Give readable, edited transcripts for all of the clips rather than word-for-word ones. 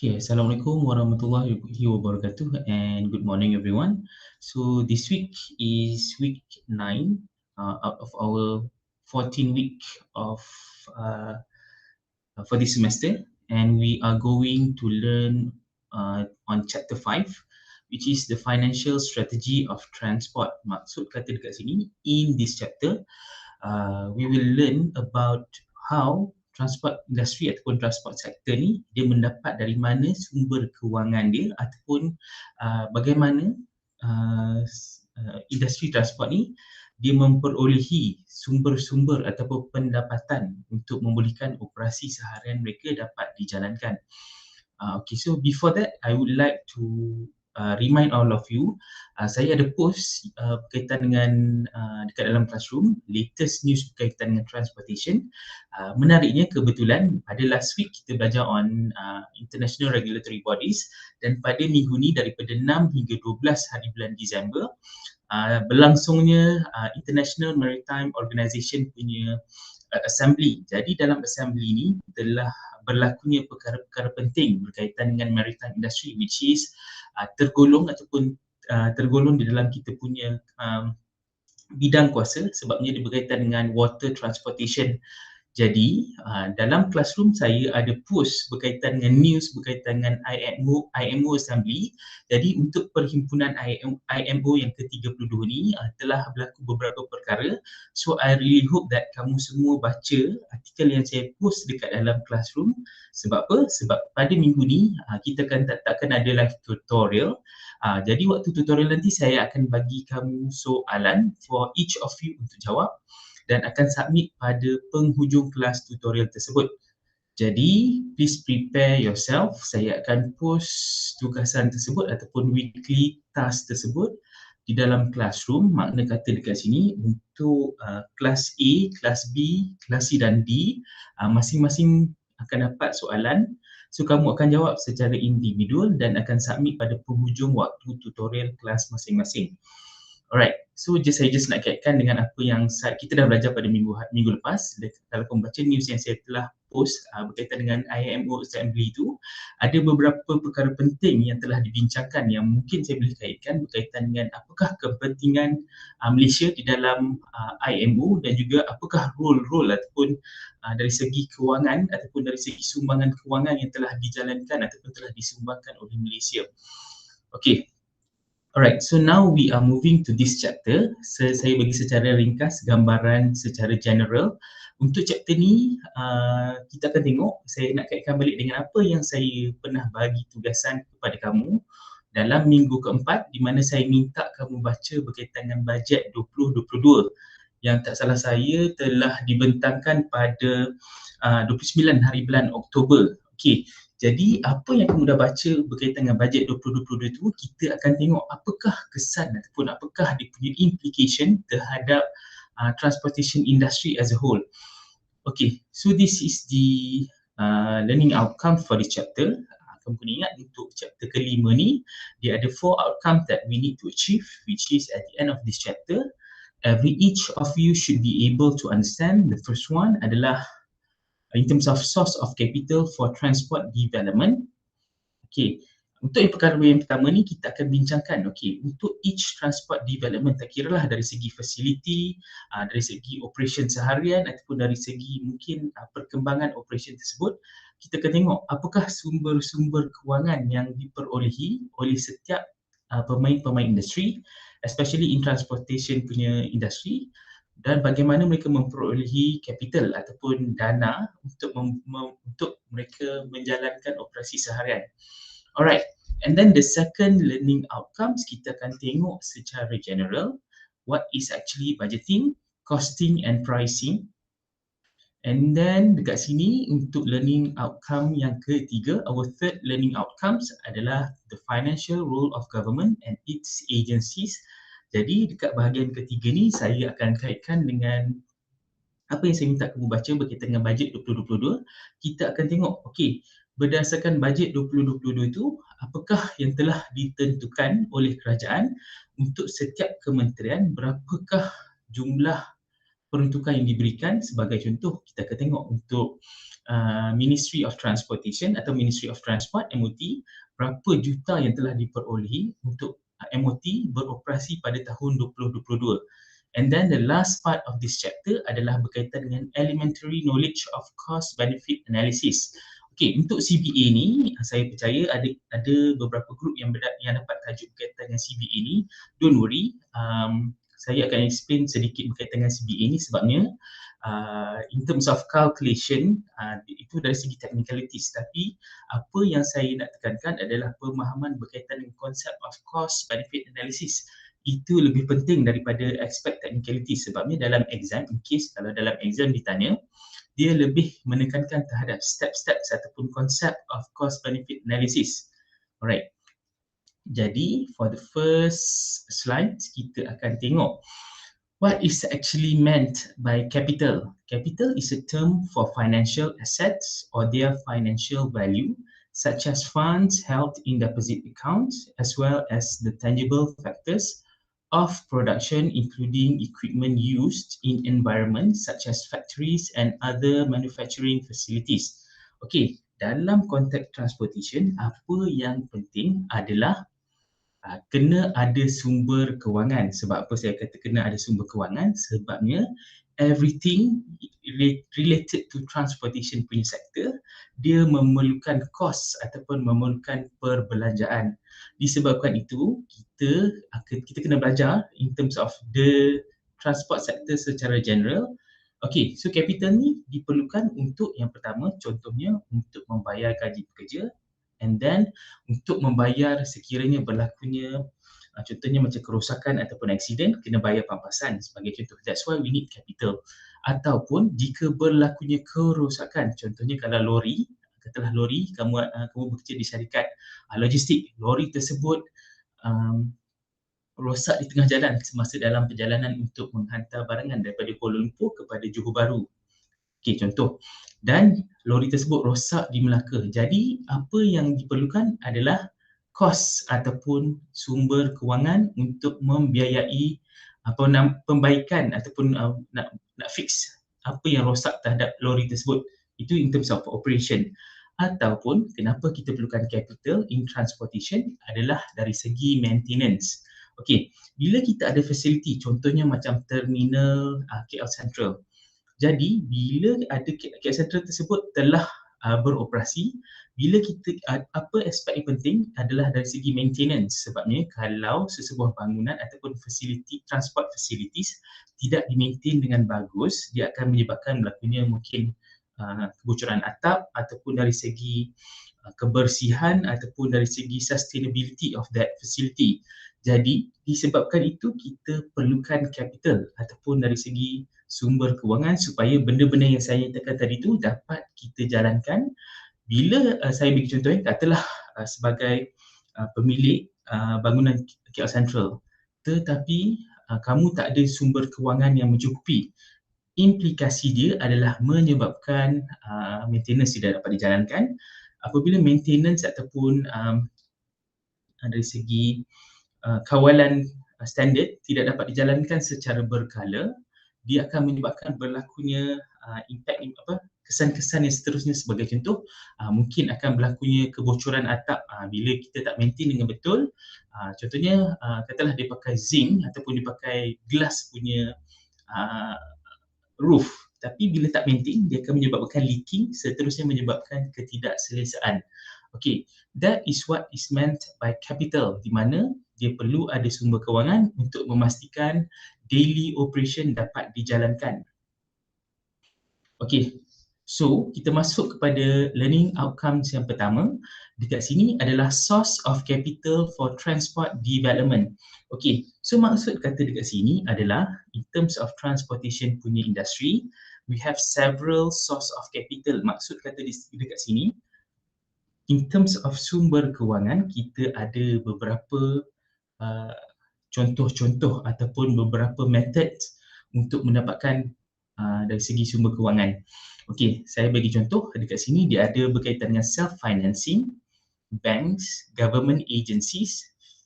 Okay, Assalamualaikum warahmatullahi wabarakatuh and good morning everyone. So this week is week 9 out of our 14 week of uh, for this semester, and we are going to learn on chapter 5, which is the financial strategy of transport. Maksud kata dekat sini, in this chapter we will learn about how transport industry ataupun transport sector ni dia mendapat dari mana sumber kewangan dia ataupun bagaimana industri transport ni dia memperolehi sumber-sumber ataupun pendapatan untuk membolehkan operasi seharian mereka dapat dijalankan. Okay, so before that, I would like to remind all of you, saya ada post berkaitan dengan dekat dalam classroom, latest news berkaitan dengan transportation. Menariknya kebetulan pada last week kita belajar on international regulatory bodies, dan pada minggu ni daripada 6 hingga 12 hari bulan Disember, berlangsungnya International Maritime Organization punya assembly. Jadi dalam assembly ni telah berlakunya perkara-perkara penting berkaitan dengan maritime industry, which is tergolong di dalam kita punya bidang kuasa, sebabnya dia berkaitan dengan water transportation. Jadi dalam classroom saya ada post berkaitan dengan news berkaitan dengan IMO Assembly. Jadi untuk perhimpunan IMO yang ke-32 ni telah berlaku beberapa perkara. So I really hope that kamu semua baca artikel yang saya post dekat dalam classroom. Sebab apa? Sebab pada minggu ni kita takkan ada live tutorial. Jadi waktu tutorial nanti saya akan bagi kamu soalan for each of you untuk jawab, dan akan submit pada penghujung kelas tutorial tersebut. Jadi, please prepare yourself. Saya akan post tugasan tersebut ataupun weekly task tersebut di dalam classroom. Makna kata dekat sini untuk kelas A, kelas B, kelas C dan D, masing-masing akan dapat soalan. So, kamu akan jawab secara individual dan akan submit pada penghujung waktu tutorial kelas masing-masing. Alright, so saya just nak kaitkan dengan apa yang kita dah belajar pada minggu lepas. Kalau kamu baca news yang saya telah post berkaitan dengan IMO Assembly itu, ada beberapa perkara penting yang telah dibincangkan yang mungkin saya boleh kaitkan berkaitan dengan apakah kepentingan Malaysia di dalam IMO, dan juga apakah role ataupun dari segi kewangan ataupun dari segi sumbangan kewangan yang telah dijalankan ataupun telah disumbangkan oleh Malaysia. Okay. Alright, so now we are moving to this chapter. Saya bagi secara ringkas gambaran secara general. Untuk chapter ni, kita akan tengok, saya nak kaitkan balik dengan apa yang saya pernah bagi tugasan kepada kamu dalam minggu keempat, di mana saya minta kamu baca berkaitan dengan bajet 2022 yang tak salah saya telah dibentangkan pada 29 hari bulan Oktober. Okay. Jadi apa yang kamu dah baca berkaitan dengan bajet 2022 itu, kita akan tengok apakah kesan ataupun apakah dia punya implication terhadap transportation industry as a whole. Okay, so this is the learning outcome for this chapter. Kamu kena ingat untuk chapter kelima ni, dia ada 4 outcomes that we need to achieve, which is at the end of this chapter. Each of you should be able to understand. The first one adalah in terms of source of capital for transport development. Okay, untuk perkara yang pertama ni kita akan bincangkan, okay, untuk each transport development, tak kiralah dari segi facility, dari segi operation seharian ataupun dari segi mungkin perkembangan operation tersebut, kita akan tengok apakah sumber-sumber kewangan yang diperolehi oleh setiap pemain-pemain industri, especially in transportation punya industri, dan bagaimana mereka memperolehi capital ataupun dana untuk mereka menjalankan operasi seharian. Alright, and then the second learning outcomes, kita akan tengok secara general what is actually budgeting, costing and pricing. And then dekat sini untuk learning outcome yang ketiga, our third learning outcomes adalah the financial role of government and its agencies. Jadi dekat bahagian ketiga ni saya akan kaitkan dengan apa yang saya minta kamu baca berkaitan dengan bajet 2022. Kita akan tengok, okey, berdasarkan bajet 2022 itu, apakah yang telah ditentukan oleh kerajaan untuk setiap kementerian, berapakah jumlah peruntukan yang diberikan. Sebagai contoh, kita akan tengok untuk Ministry of Transportation atau Ministry of Transport, MOT, berapa juta yang telah diperolehi untuk MOT beroperasi pada tahun 2022. And then the last part of this chapter adalah berkaitan dengan elementary knowledge of cost benefit analysis. Okey, untuk CBA ni saya percaya ada beberapa grup yang dapat tajuk berkaitan dengan CBA ni. Don't worry, saya akan explain sedikit berkaitan dengan CBA ni sebabnya in terms of calculation itu dari segi technicalities, tapi apa yang saya nak tekankan adalah pemahaman berkaitan dengan konsep of cost benefit analysis. Itu lebih penting daripada aspek technicality, sebabnya dalam exam, in case kalau dalam exam ditanya, dia lebih menekankan terhadap step-step ataupun konsep of cost benefit analysis. Alright. Jadi for the first slide kita akan tengok what is actually meant by capital. Capital is a term for financial assets or their financial value, such as funds held in deposit accounts, as well as the tangible factors of production, including equipment used in environments such as factories and other manufacturing facilities. Okey, dalam konteks transportation, apa yang penting adalah kena ada sumber kewangan. Sebab apa saya kata kena ada sumber kewangan? Sebabnya everything related to transportation punya sektor, dia memerlukan kos ataupun memerlukan perbelanjaan. Disebabkan itu, kita kena belajar in terms of the transport sector secara general. Okey, so capital ni diperlukan untuk yang pertama, contohnya untuk membayar gaji pekerja, and then untuk membayar sekiranya berlakunya contohnya macam kerosakan ataupun aksiden, kena bayar pampasan sebagai contoh. That's why we need capital. Ataupun jika berlakunya kerosakan, contohnya kalau lori, katalah lori, kamu bekerja di syarikat logistik, lori tersebut rosak di tengah jalan semasa dalam perjalanan untuk menghantar barangan daripada Kuala Lumpur kepada Johor Bahru. Okey, contoh. Dan lori tersebut rosak di Melaka. Jadi apa yang diperlukan adalah kos ataupun sumber kewangan untuk membiayai pembaikan ataupun nak fix apa yang rosak terhadap lori tersebut. Itu in terms of operation. Ataupun kenapa kita perlukan capital in transportation adalah dari segi maintenance. Okey, bila kita ada facility, contohnya macam terminal KL Central. Jadi bila ada KL Central tersebut telah beroperasi, bila kita apa aspek yang penting adalah dari segi maintenance. Sebabnya kalau sesebuah bangunan ataupun facility, transport facilities tidak dimaintain dengan bagus, dia akan menyebabkan berlakunya mungkin kebocoran atap ataupun dari segi kebersihan ataupun dari segi sustainability of that facility. Jadi disebabkan itu kita perlukan capital ataupun dari segi sumber kewangan supaya benda-benda yang saya nyatakan tadi tu dapat kita jalankan. Bila saya bagi contoh, katalah sebagai pemilik bangunan KL Central, tetapi kamu tak ada sumber kewangan yang mencukupi, implikasi dia adalah menyebabkan maintenance tidak dapat dijalankan. Apabila maintenance ataupun dari segi kawalan standard tidak dapat dijalankan secara berkala, dia akan menyebabkan berlakunya impact kesan-kesan yang seterusnya. Sebagai contoh, mungkin akan berlakunya kebocoran atap bila kita tak maintain dengan betul. Contohnya katalah dia pakai zinc ataupun dia pakai glass punya roof, tapi bila tak maintain dia akan menyebabkan leaking, seterusnya menyebabkan ketidakselesaan. Okay, that is what is meant by capital, di mana dia perlu ada sumber kewangan untuk memastikan daily operation dapat dijalankan. Okay, so kita masuk kepada learning outcomes yang pertama. Dekat sini adalah source of capital for transport development. Okay, so maksud kata dekat sini adalah in terms of transportation punya industry, we have several source of capital. Maksud kata dekat sini, in terms of sumber kewangan, kita ada beberapa contoh-contoh ataupun beberapa methods untuk mendapatkan dari segi sumber kewangan. Okey, saya bagi contoh dekat sini, dia ada berkaitan dengan self-financing, banks, government agencies,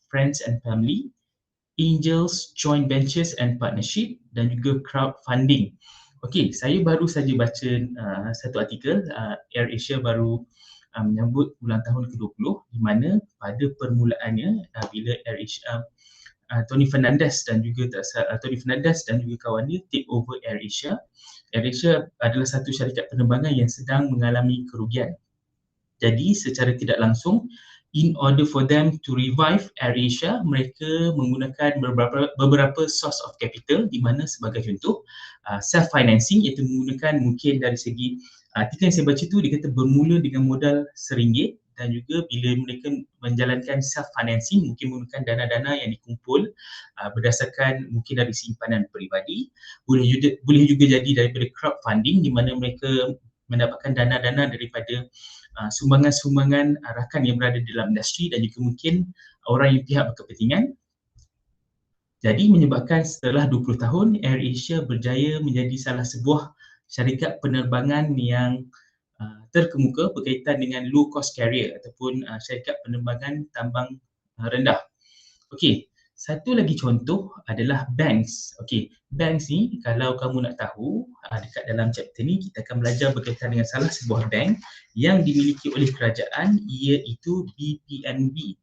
friends and family, angels, joint ventures and partnership dan juga crowdfunding. Okey, saya baru saja baca satu artikel, AirAsia baru menyambut ulang tahun ke-20 di mana pada permulaannya bila AirAsia Tony Fernandez dan juga kawan dia take over AirAsia. AirAsia adalah satu syarikat penerbangan yang sedang mengalami kerugian. Jadi secara tidak langsung, in order for them to revive AirAsia, mereka menggunakan beberapa source of capital di mana sebagai contoh self-financing, iaitu menggunakan mungkin dari segi artikel yang saya baca tu dia kata bermula dengan modal RM1 dan juga bila mereka menjalankan self-financing mungkin menggunakan dana-dana yang dikumpul berdasarkan mungkin dari simpanan peribadi, boleh juga jadi daripada crowdfunding di mana mereka mendapatkan dana-dana daripada sumbangan-sumbangan rakan yang berada dalam industri dan juga mungkin orang yang pihak berkepentingan. Jadi menyebabkan setelah 20 tahun AirAsia berjaya menjadi salah sebuah syarikat penerbangan yang terkemuka berkaitan dengan low cost carrier ataupun syarikat penerbangan tambang rendah. Okey, satu lagi contoh adalah banks. Okey, banks ni kalau kamu nak tahu dekat dalam chapter ni kita akan belajar berkaitan dengan salah sebuah bank yang dimiliki oleh kerajaan iaitu BPNB.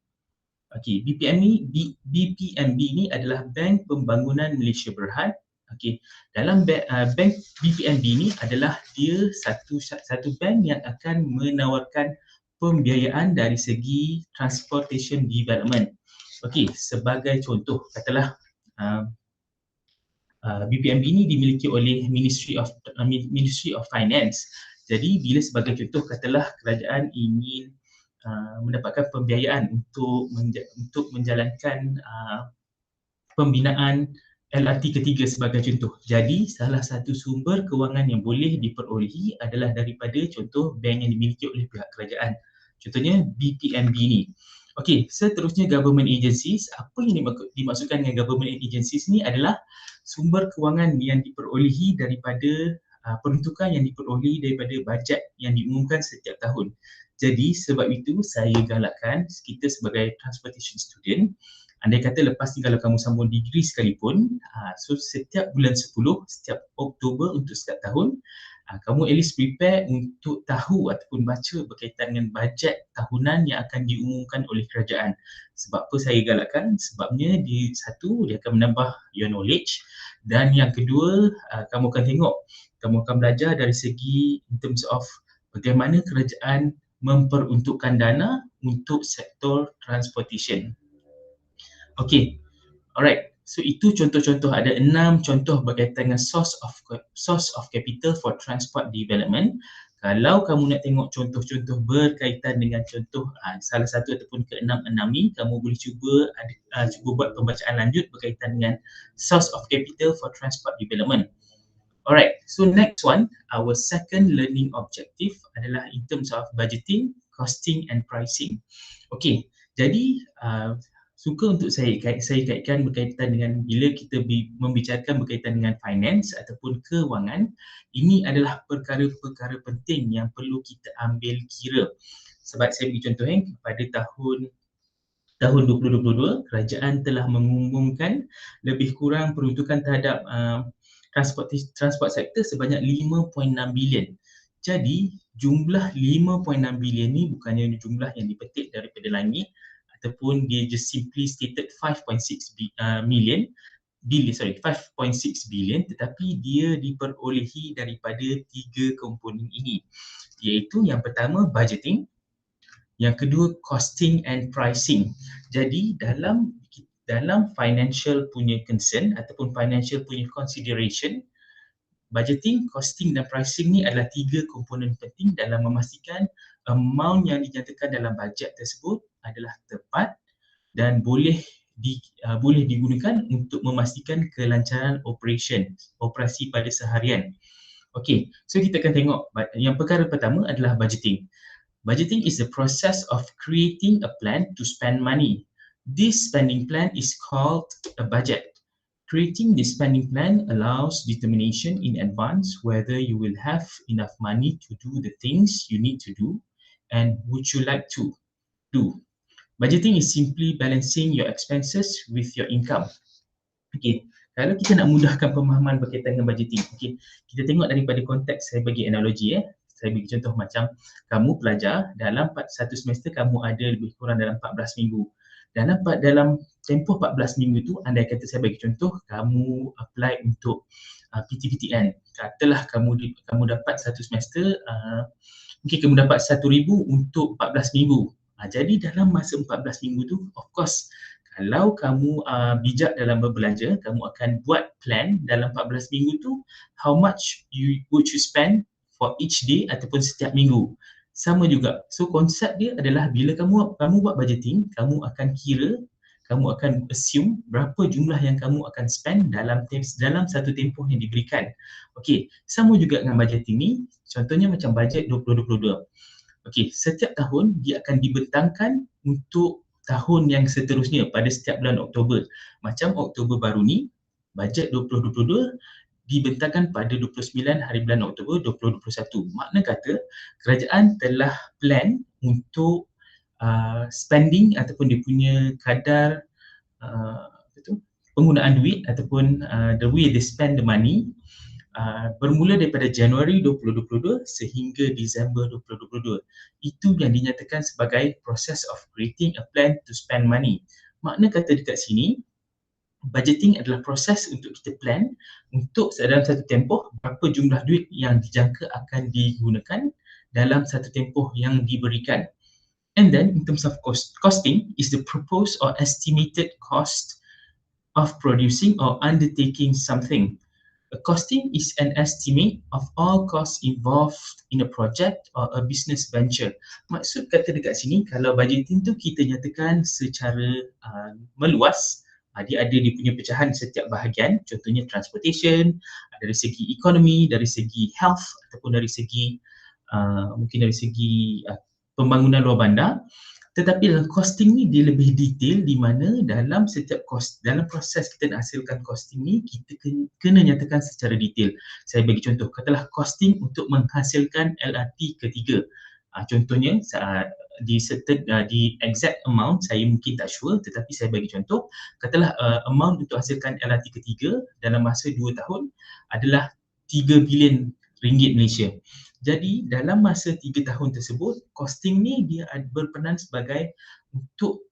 Okey, BPNB ni adalah Bank Pembangunan Malaysia Berhad. Okey, dalam bank BPNB ni adalah dia satu bank yang akan menawarkan pembiayaan dari segi transportation development. Okey, sebagai contoh katalah BPNB ni dimiliki oleh Ministry of Finance. Jadi bila sebagai contoh katalah kerajaan ingin mendapatkan pembiayaan untuk menjalankan pembinaan LRT ketiga sebagai contoh. Jadi salah satu sumber kewangan yang boleh diperolehi adalah daripada contoh bank yang dimiliki oleh pihak kerajaan. Contohnya BPNB ni. Okey, seterusnya government agencies. Apa yang dimaksudkan dengan government agencies ni adalah sumber kewangan yang diperolehi daripada peruntukan yang diperolehi daripada bajet yang diumumkan setiap tahun. Jadi sebab itu saya galakkan kita sebagai transportation student, andai kata lepas ni kalau kamu sambung degree sekalipun, so setiap bulan 10, setiap Oktober untuk setiap tahun, kamu at least prepare untuk tahu ataupun baca berkaitan dengan bajet tahunan yang akan diumumkan oleh kerajaan. Sebab apa saya galakkan? Sebabnya dia akan menambah your knowledge dan yang kedua, kamu akan belajar dari segi in terms of bagaimana kerajaan memperuntukkan dana untuk sektor transportation. Okey, alright. So itu contoh-contoh, ada 6 contoh berkaitan dengan source of capital for transport development. Kalau kamu nak tengok contoh-contoh berkaitan dengan contoh salah satu ataupun ke-6 ni, kamu boleh cuba buat pembacaan lanjut berkaitan dengan source of capital for transport development. Alright, so next one, our second learning objective adalah in terms of budgeting, costing and pricing. Okay, jadi suka untuk saya kaitkan berkaitan dengan bila kita membicarakan berkaitan dengan finance ataupun kewangan, ini adalah perkara-perkara penting yang perlu kita ambil kira. Sebab saya bagi contoh pada tahun 2022, kerajaan telah mengumumkan lebih kurang peruntukan terhadap transport sektor sebanyak 5.6 bilion. Jadi jumlah 5.6 bilion ni bukannya jumlah yang dipetik daripada langit ataupun dia just simply stated 5.6 billion, tetapi dia diperolehi daripada 3 komponen ini, iaitu yang pertama budgeting, yang kedua costing and pricing. Jadi dalam financial punya concern ataupun financial punya consideration, budgeting, costing dan pricing ni adalah 3 komponen penting dalam memastikan amount yang dinyatakan dalam bajet tersebut adalah tepat dan boleh digunakan untuk memastikan kelancaran operasi pada seharian. Okey, so kita akan tengok yang perkara pertama adalah budgeting. Budgeting is the process of creating a plan to spend money. This spending plan is called a budget. Creating this spending plan allows determination in advance whether you will have enough money to do the things you need to do and would you like to do. Budgeting is simply balancing your expenses with your income. Okey, kalau kita nak mudahkan pemahaman berkaitan dengan budgeting, okey, kita tengok daripada konteks, saya bagi analogi saya bagi contoh macam kamu pelajar dalam satu semester kamu ada lebih kurang dalam 14 minggu. Dalam tempoh 14 minggu tu, andai kata saya bagi contoh kamu apply untuk PTPTN. Katalah kamu dapat satu semester mungkin kamu dapat 1,000 untuk 14 minggu. Jadi dalam masa 14 minggu tu, of course, kalau kamu bijak dalam berbelanja, kamu akan buat plan dalam 14 minggu tu, how much would you spend for each day ataupun setiap minggu. Sama juga. So konsep dia adalah bila kamu buat budgeting, kamu akan kira, kamu akan assume berapa jumlah yang kamu akan spend dalam satu tempoh yang diberikan. Okey, sama juga dengan budgeting ni, contohnya macam bajet 2022. Okey, setiap tahun dia akan dibentangkan untuk tahun yang seterusnya pada setiap bulan Oktober. Macam Oktober baru ni, bajet 2022 dibentangkan pada 29 hari bulan Oktober 2021. Makna kata, kerajaan telah plan untuk spending ataupun dia punya kadar penggunaan duit ataupun the way they spend the money bermula daripada Januari 2022 sehingga Disember 2022. Itu yang dinyatakan sebagai process of creating a plan to spend money. Makna kata dekat sini, budgeting adalah proses untuk kita plan untuk dalam satu tempoh berapa jumlah duit yang dijangka akan digunakan dalam satu tempoh yang diberikan. And then in terms of costing is the proposed or estimated cost of producing or undertaking something. A costing is an estimate of all costs involved in a project or a business venture. Maksud kata dekat sini, kalau budgeting tu kita nyatakan secara meluas, dia ada dia punya pecahan setiap bahagian, contohnya transportation, dari segi ekonomi, dari segi health ataupun dari segi mungkin dari segi pembangunan luar bandar. Tetapi dalam costing ni dia lebih detail di mana dalam setiap dalam proses kita nak hasilkan costing ni kita kena nyatakan secara detail. Saya bagi contoh, katalah costing untuk menghasilkan LRT ketiga. Contohnya di exact amount saya mungkin tak sure, tetapi saya bagi contoh, katalah amount untuk hasilkan LRT ketiga dalam masa 2 tahun adalah 3 bilion ringgit Malaysia. Jadi dalam masa 3 tahun tersebut, costing ni dia berperan sebagai untuk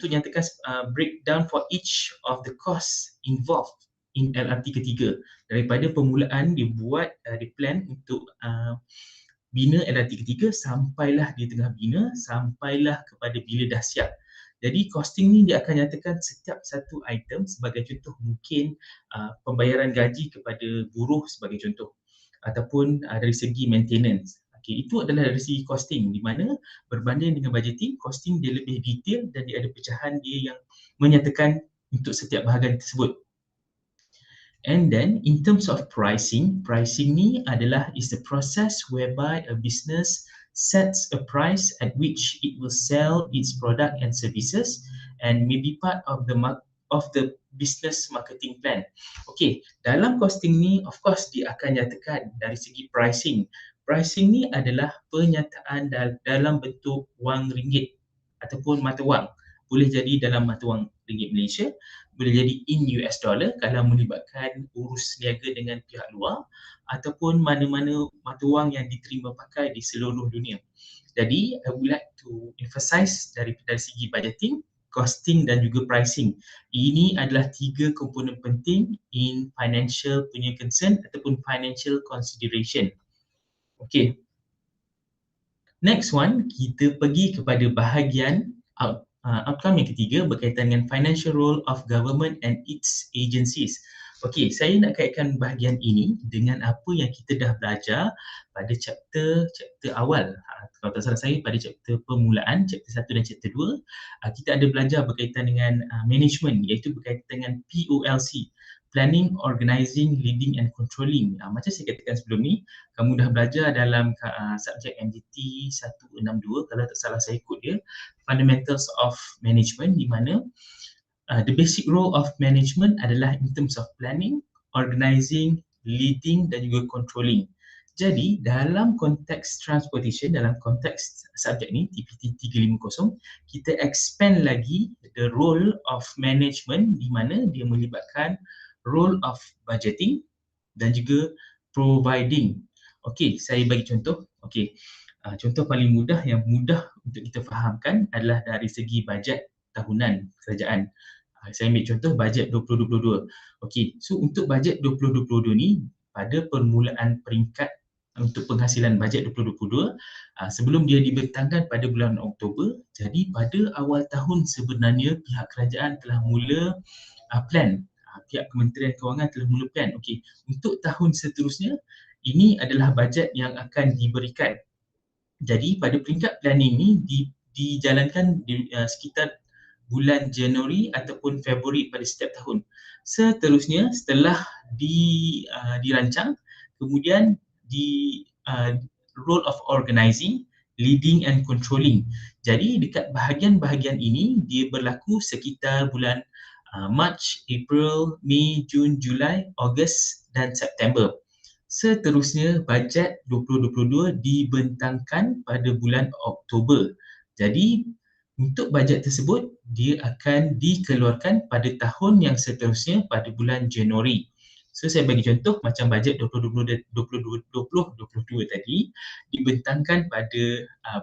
nyatakan breakdown for each of the costs involved in LRT ketiga. Daripada permulaan dia buat dia plan untuk bina LRT ketiga sampailah di tengah bina, sampailah kepada bila dah siap. Jadi costing ni dia akan nyatakan setiap satu item, sebagai contoh mungkin pembayaran gaji kepada buruh sebagai contoh, ataupun dari segi maintenance. Okay, itu adalah dari segi costing, di mana berbanding dengan budgeting, costing dia lebih detail dan dia ada pecahan dia yang menyatakan untuk setiap bahagian tersebut. And then in terms of pricing ni is the process whereby a business sets a price at which it will sell its product and services and may be part of the business marketing plan. Okay, dalam costing ni of course dia akan nyatakan dari segi pricing. Pricing ni adalah penyataan dalam bentuk wang ringgit ataupun mata wang. Boleh jadi dalam mata wang ringgit Malaysia, boleh jadi in US dollar kalau melibatkan urus niaga dengan pihak luar, ataupun mana-mana mata wang yang diterima pakai di seluruh dunia. Jadi I would like to emphasize dari segi budgeting, costing dan juga pricing. Ini adalah 3 komponen penting in financial punya concern ataupun financial consideration. Okay. Next one, kita pergi kepada bahagian outcome yang ketiga berkaitan dengan financial role of government and its agencies. Okey, saya nak kaitkan bahagian ini dengan apa yang kita dah belajar pada chapter awal. Kalau tak salah saya pada chapter permulaan, chapter 1 dan chapter 2, kita ada belajar berkaitan dengan management, iaitu berkaitan dengan POLC, Planning, Organizing, Leading and Controlling. Macam saya katakan sebelum ni, kamu dah belajar dalam subjek MDT 162, kalau tak salah saya kod dia, Fundamentals of Management, di mana the basic role of management adalah in terms of planning, organizing, leading dan juga controlling. Jadi dalam konteks transportation, dalam konteks subjek ni TPT 350, kita expand lagi the role of management di mana dia melibatkan role of budgeting dan juga providing. Okey, saya bagi contoh. Okey, contoh paling mudah yang mudah untuk kita fahamkan adalah dari segi bajet tahunan kerajaan. Saya ambil contoh bajet 2022. Okey, so untuk bajet 2022 ni pada permulaan peringkat untuk penghasilan bajet 2022, sebelum dia dibentangkan pada bulan Oktober, jadi pada awal tahun sebenarnya pihak kerajaan telah mula plan, pihak Kementerian Kewangan telah mula plan. Okey, untuk tahun seterusnya ini adalah bajet yang akan diberikan. Jadi pada peringkat planning ni dijalankan di sekitar bulan Januari ataupun Februari pada setiap tahun. Seterusnya setelah dirancang, kemudian di role of organizing, leading and controlling. Jadi dekat bahagian-bahagian ini dia berlaku sekitar bulan March, April, Mei, Jun, Julai, Ogos dan September. Seterusnya bajet 2022 dibentangkan pada bulan Oktober. Jadi untuk bajet tersebut dia akan dikeluarkan pada tahun yang seterusnya pada bulan Januari. So saya bagi contoh macam bajet 2022 tadi dibentangkan pada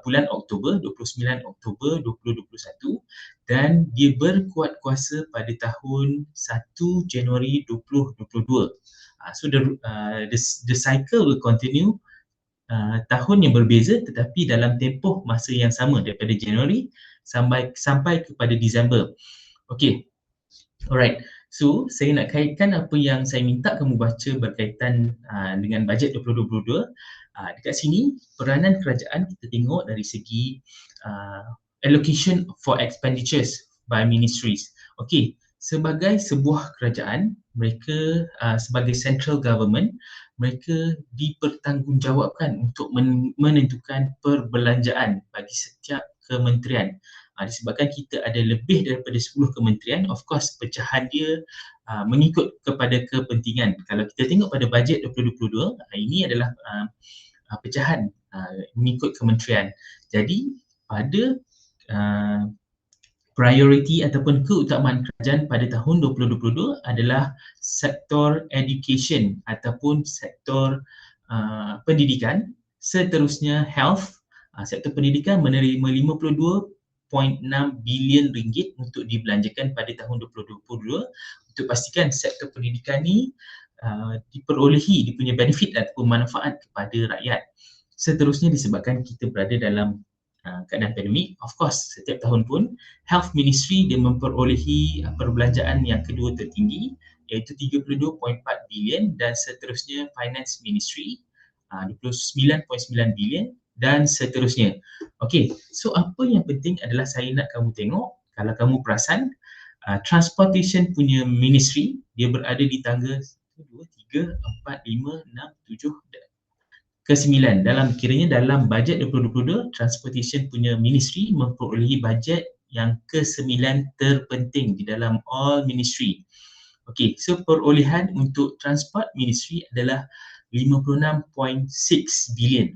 bulan Oktober, 29 Oktober 2021 dan dia berkuat kuasa pada tahun 1 Januari 2022. So the cycle will continue tahun yang berbeza tetapi dalam tempoh masa yang sama daripada Januari sampai kepada Disember. Okey. Alright. So, saya nak kaitkan apa yang saya minta kamu baca berkaitan dengan bajet 2022. Dekat sini, peranan kerajaan kita tengok dari segi allocation for expenditures by ministries. Okey, sebagai sebuah kerajaan, mereka sebagai central government, mereka dipertanggungjawabkan untuk menentukan perbelanjaan bagi setiap kementerian. Disebabkan kita ada lebih daripada 10 kementerian, of course pecahan dia mengikut kepada kepentingan. Kalau kita tengok pada bajet 2022, ini adalah pecahan mengikut kementerian. Jadi pada priority ataupun keutamaan kerajaan pada tahun 2022 adalah sektor education ataupun sektor pendidikan. Seterusnya health, sektor pendidikan menerima 52.6 bilion ringgit untuk dibelanjakan pada tahun 2022 untuk pastikan sektor pendidikan ni diperolehi dia punya benefit ataupun manfaat kepada rakyat. Seterusnya disebabkan kita berada dalam keadaan pandemik, of course setiap tahun pun Health Ministry dia memperolehi perbelanjaan yang kedua tertinggi iaitu 32.4 bilion dan seterusnya Finance Ministry 29.9 bilion dan seterusnya. Okey, so apa yang penting adalah saya nak kamu tengok, kalau kamu perasan transportation punya ministry dia berada di tangga 1, 2, 3, 4, 5, 6, 7 ke-9. Kiranya dalam bajet 2022, transportation punya ministry memperolehi bajet yang ke-9 terpenting di dalam all ministry. Okey, so perolehan untuk transport ministry adalah 56.6 bilion.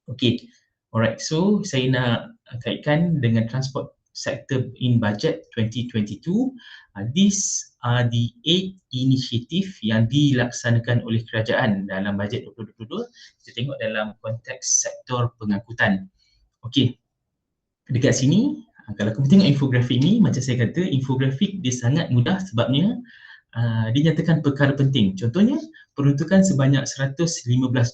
Okey, alright, so saya nak kaitkan dengan transport sector in budget 2022. These are the 8 inisiatif yang dilaksanakan oleh kerajaan dalam bajet 2022. Kita tengok dalam konteks sektor pengangkutan. Okey, dekat sini kalau kamu tengok infografik ni, macam saya kata infografik dia sangat mudah sebabnya dia nyatakan perkara penting. Contohnya peruntukan sebanyak 115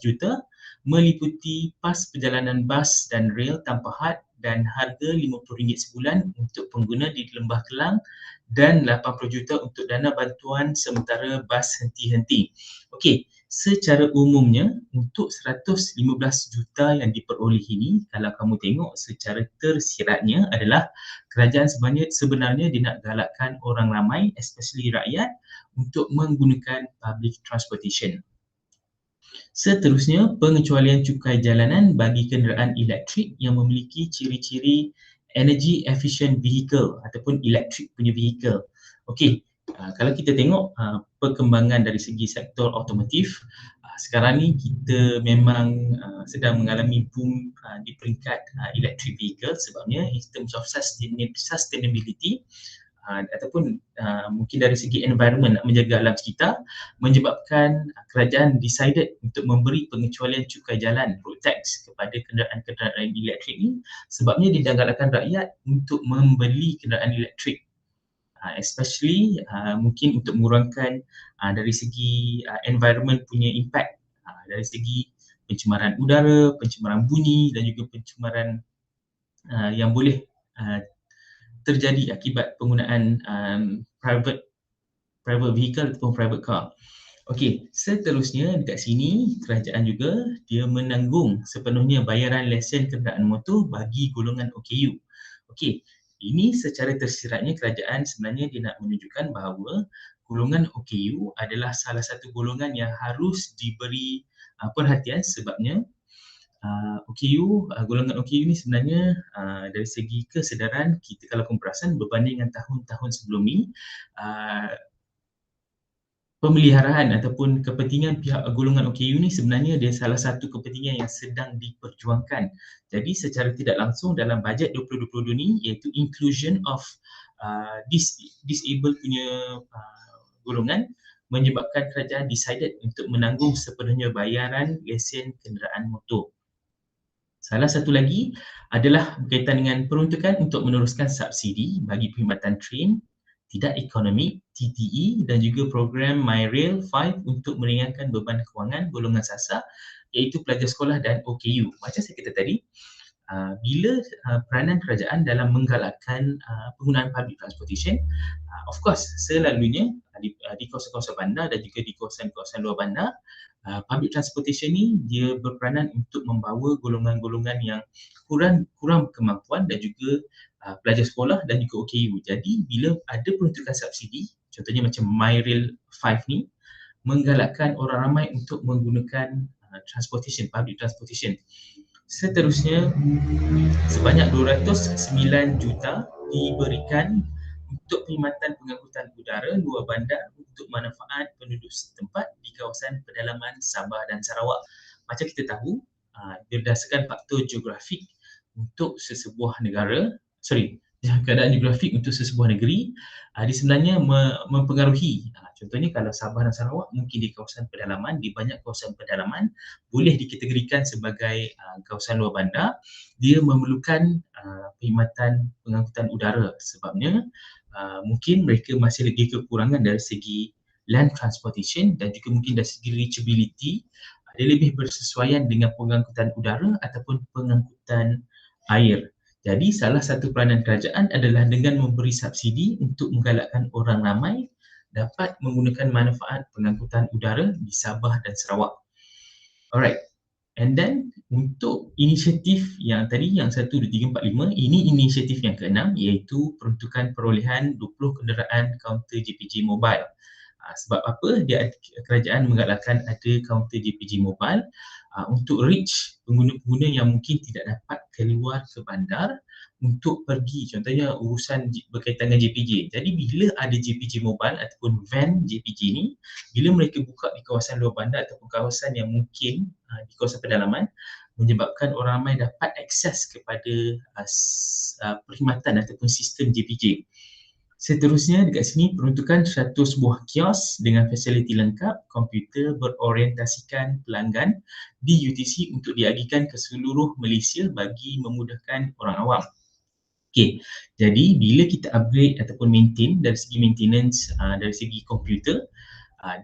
juta meliputi pas perjalanan bas dan rel tanpa had dan harga RM50 sebulan untuk pengguna di Lembah Kelang dan 80 juta untuk dana bantuan sementara bas henti-henti. Okey, secara umumnya untuk 115 juta yang diperolehi ini, kalau kamu tengok secara tersiratnya adalah kerajaan sebenarnya dia nak galakkan orang ramai, especially rakyat, untuk menggunakan public transportation. Seterusnya, pengecualian cukai jalanan bagi kenderaan elektrik yang memiliki ciri-ciri energy efficient vehicle ataupun elektrik punya vehicle. Okey, kalau kita tengok perkembangan dari segi sektor otomotif, Sekarang ni kita memang sedang mengalami boom di peringkat electric vehicle, sebabnya in terms of sustainability ataupun mungkin dari segi environment, nak menjaga alam sekitar, menyebabkan kerajaan decided untuk memberi pengecualian cukai jalan road tax kepada kenderaan-kenderaan elektrik ni, sebabnya dia galakkan rakyat untuk membeli kenderaan elektrik, especially mungkin untuk mengurangkan dari segi environment punya impact, dari segi pencemaran udara, pencemaran bunyi dan juga pencemaran yang boleh terjadi akibat penggunaan private vehicle ataupun private car. Okey, seterusnya dekat sini kerajaan juga dia menanggung sepenuhnya bayaran lesen kenderaan motor bagi golongan OKU. Okey, ini secara tersiratnya kerajaan sebenarnya dia nak menunjukkan bahawa golongan OKU adalah salah satu golongan yang harus diberi perhatian, sebabnya golongan OKU ni sebenarnya dari segi kesedaran kita, kalau perasan berbanding dengan tahun-tahun sebelum ni, pemeliharaan ataupun kepentingan pihak golongan OKU ni sebenarnya dia salah satu kepentingan yang sedang diperjuangkan. Jadi secara tidak langsung dalam bajet 2022 ni, iaitu inclusion of disabled punya golongan, menyebabkan kerajaan decided untuk menanggung sepenuhnya bayaran lesen kenderaan motor. Salah satu lagi adalah berkaitan dengan peruntukan untuk meneruskan subsidi bagi perkhidmatan train tidak ekonomik TTE dan juga program MyRail 5 untuk meringankan beban kewangan golongan sasar, iaitu pelajar sekolah dan OKU. Macam saya kata tadi, bila peranan kerajaan dalam menggalakkan penggunaan public transportation, of course selalunya di kawasan-kawasan bandar dan juga di kawasan-kawasan luar bandar, public transportation ni dia berperanan untuk membawa golongan-golongan yang kurang kemampuan dan juga pelajar sekolah dan juga OKU. Jadi bila ada peruntukan subsidi, contohnya macam MyRail 5 ni, menggalakkan orang ramai untuk menggunakan public transportation. Seterusnya, sebanyak 209 juta diberikan untuk perkhidmatan pengangkutan udara luar bandar untuk manfaat penduduk setempat di kawasan pedalaman Sabah dan Sarawak. Macam kita tahu, berdasarkan faktor geografik untuk sesebuah negara, keadaan geografik untuk sesebuah negeri, dia sebenarnya mempengaruhi. Contohnya kalau Sabah dan Sarawak mungkin di kawasan pedalaman, di banyak kawasan pedalaman boleh dikategorikan sebagai kawasan luar bandar, dia memerlukan perkhidmatan pengangkutan udara, sebabnya mungkin mereka masih lagi kekurangan dari segi land transportation dan juga mungkin dari segi reachability, dia lebih bersesuaian dengan pengangkutan udara ataupun pengangkutan air. Jadi salah satu peranan kerajaan adalah dengan memberi subsidi untuk menggalakkan orang ramai dapat menggunakan manfaat pengangkutan udara di Sabah dan Sarawak. Alright. And then untuk inisiatif yang tadi, yang 1, 2, 3, 4, 5, ini inisiatif yang ke-6, iaitu peruntukan perolehan 20 kenderaan kaunter JPJ mobile. Sebab apa? Kerajaan menggalakkan ada kaunter JPJ mobile untuk reach pengguna-pengguna yang mungkin tidak dapat keluar ke bandar untuk pergi, contohnya urusan berkaitan dengan JPJ. Jadi bila ada JPJ mobile ataupun van JPJ ni, bila mereka buka di kawasan luar bandar ataupun kawasan yang mungkin di kawasan pedalaman, menyebabkan orang ramai dapat akses kepada perkhidmatan ataupun sistem JPJ. Seterusnya dekat sini peruntukan 100 buah kios dengan fasiliti lengkap komputer berorientasikan pelanggan di UTC untuk diagikan ke seluruh Malaysia bagi memudahkan orang awam. Okey, jadi bila kita upgrade ataupun maintain dari segi maintenance, dari segi komputer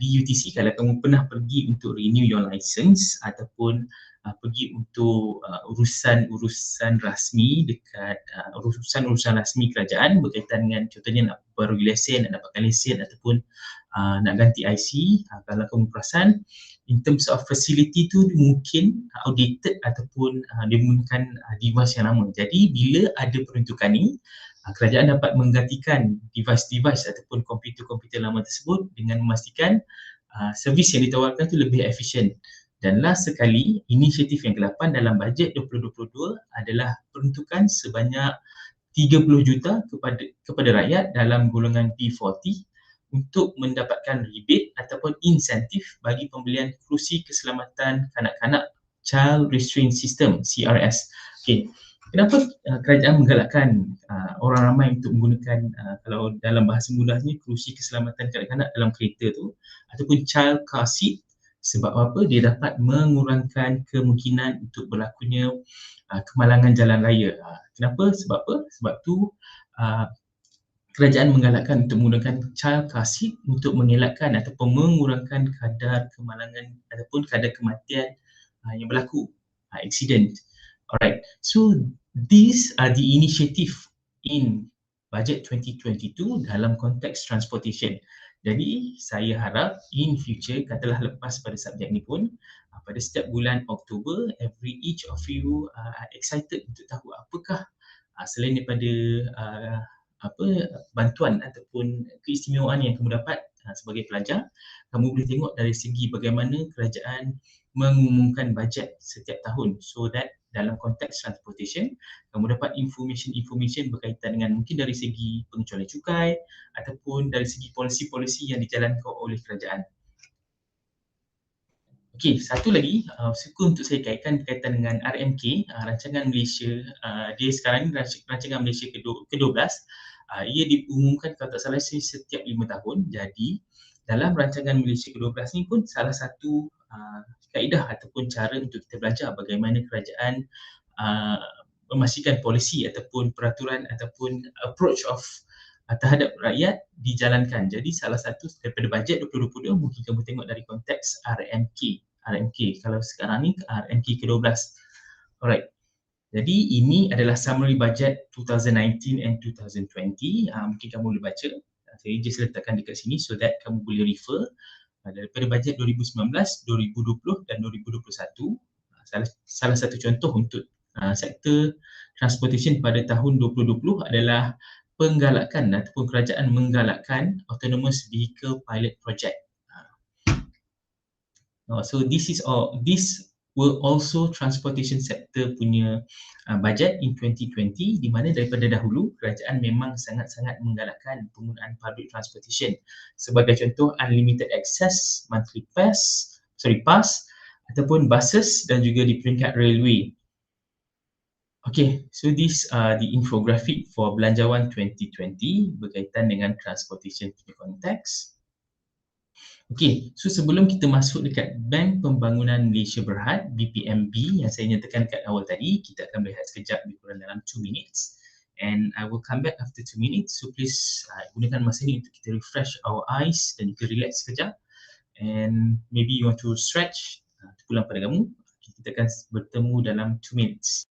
di UTC, kalau kamu pernah pergi untuk renew your license ataupun pergi untuk urusan rasmi dekat urusan rasmi kerajaan berkaitan dengan contohnya nak baru lesen, nak dapatkan lesen ataupun nak ganti IC, kalau kamu perasan in terms of facility tu mungkin outdated ataupun dia menggunakan device yang lama. Jadi bila ada peruntukan ni, kerajaan dapat menggantikan device ataupun komputer-komputer lama tersebut dengan memastikan servis yang ditawarkan tu lebih efisien. Dan last sekali, inisiatif yang ke-8 dalam bajet 2022 adalah peruntukan sebanyak 30 juta kepada rakyat dalam golongan B40 untuk mendapatkan rebate ataupun insentif bagi pembelian kerusi keselamatan kanak-kanak Child Restraint System CRS. Okey, kenapa kerajaan menggalakkan orang ramai untuk menggunakan kalau dalam bahasa mudahnya kerusi keselamatan kanak-kanak dalam kereta tu ataupun child car seat? Sebab apa? Dia dapat mengurangkan kemungkinan untuk berlakunya kemalangan jalan raya. Kenapa? Sebab apa? Sebab tu kerajaan menggalakkan untuk menggunakan child car seat untuk mengelakkan ataupun mengurangkan kadar kemalangan ataupun kadar kematian yang berlaku, accident. Alright, so these are the initiative in budget 2022 dalam konteks transportation. Jadi saya harap in future, katalah lepas pada subjek ni pun, pada setiap bulan Oktober, each of you are excited untuk tahu apakah selain daripada bantuan ataupun keistimewaan yang kamu dapat sebagai pelajar, kamu boleh tengok dari segi bagaimana kerajaan mengumumkan bajet setiap tahun, so that dalam konteks transportation kamu dapat information berkaitan dengan mungkin dari segi pengecualian cukai ataupun dari segi polisi-polisi yang dijalankan oleh kerajaan. Okey, satu lagi suka untuk saya kaitkan berkaitan dengan RMK, Rancangan Malaysia. Dia sekarang ni Rancangan Malaysia ke-12. Ia diumumkan kalau tak salah setiap 5 tahun. Jadi dalam Rancangan Malaysia ke-12 ni pun salah satu kaedah ataupun cara untuk kita belajar bagaimana kerajaan memastikan polisi ataupun peraturan ataupun approach of terhadap rakyat dijalankan. Jadi salah satu daripada bajet 2022 mungkin kamu tengok dari konteks RMK. Kalau sekarang ni RMK ke-12. Alright. Jadi ini adalah summary budget 2019 and 2020. Mungkin kamu boleh baca. Saya just letakkan dekat sini so that kamu boleh refer daripada bajet 2019, 2020 dan 2021. Salah satu contoh untuk sektor transportation pada tahun 2020 adalah penggalakan ataupun kerajaan menggalakkan Autonomous Vehicle Pilot Project. So this were also transportation sector punya bajet in 2020, di mana daripada dahulu kerajaan memang sangat-sangat menggalakkan penggunaan public transportation. Sebagai contoh, unlimited access, monthly pass ataupun buses dan juga di peringkat railway. Okay, so these are the infographic for Belanjawan 2020 berkaitan dengan transportation punya konteks. Okay, so sebelum kita masuk dekat Bank Pembangunan Malaysia Berhad, BPMB yang saya nyatakan kat awal tadi, kita akan berehat sekejap lebih kurang dalam 2 minutes. And I will come back after 2 minutes, so please gunakan masa ni untuk kita refresh our eyes dan juga relax sekejap. And maybe you want to stretch, pulang pada kamu. Kita akan bertemu dalam 2 minutes.